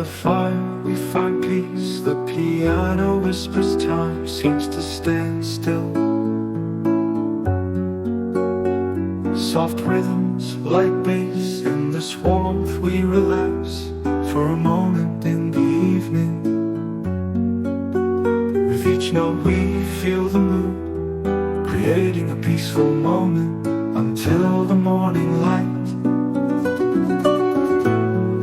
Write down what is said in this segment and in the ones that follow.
the fire we find peace. The piano whispers, time seems to stand still. Soft rhythms like bass, in this warmth we relax for a moment in the evening. With each note we feel the mood, creating a peaceful moment until the morning light.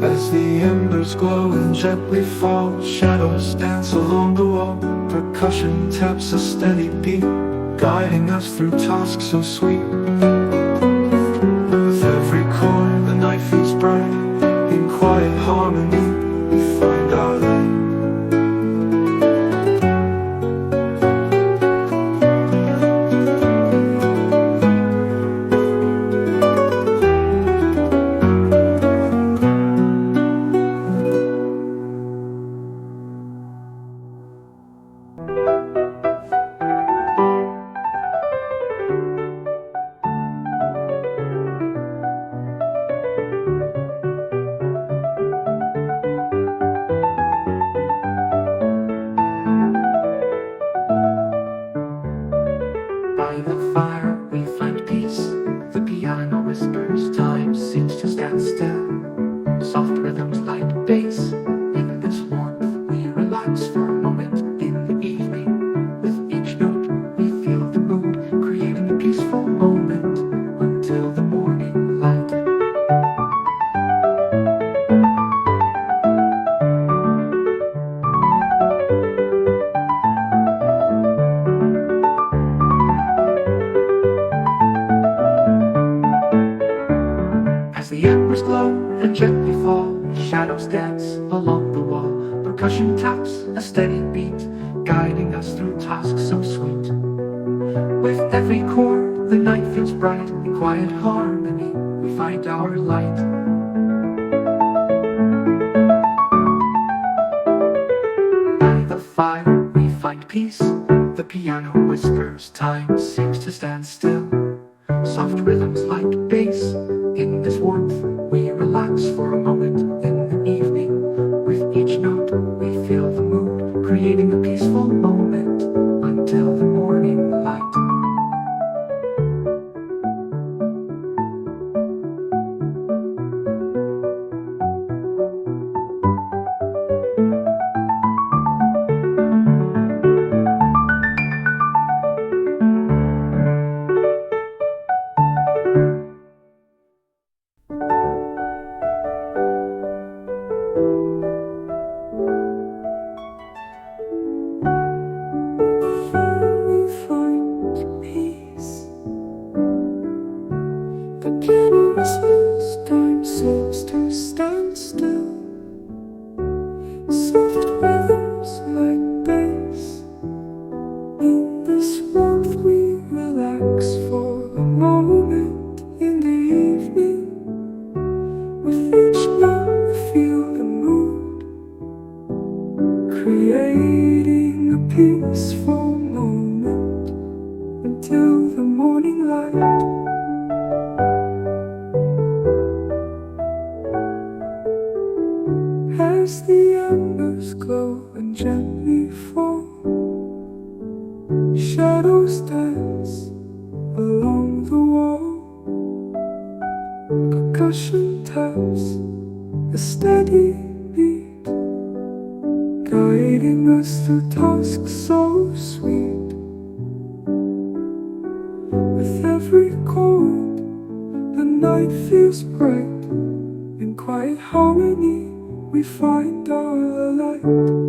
As the embers glow and gently fall, shadows dance along the wall. Percussion taps a steady beat, guiding us through tasks so sweet. With every chord the night feels bright, in quiet harmony we find our light. By the fire we find peace. The piano whispers, time seems to stand still. Soft rhythms like bass, in this warmth we relax for a moment in the evening. With each note we feel the mood, creating a peaceful moment until the morning light. The embers glow and gently fall, shadows dance along the wall. Percussion taps a steady beat, guiding us through tasks so sweet. With every chord the night feels bright, in quiet harmony we find our light. By the fire we find peace. The piano whispers, time seems to stand still. Soft rhythms like bass, in this warmth we relax for a moment in the evening. With each note we feel the mood, creating a peaceful moment until the morning light. Time seems to stand still. Soft rhythms like bass, in this warmth we relax for a moment in the evening. With each note we feel the mood, creating a peaceful moment until the morning light. As the embers glow and gently fall, shadows dance along the wall. Percussion taps a steady beat, guiding us through tasks so sweet. With every chord the night feels bright, in quiet harmony we find our light.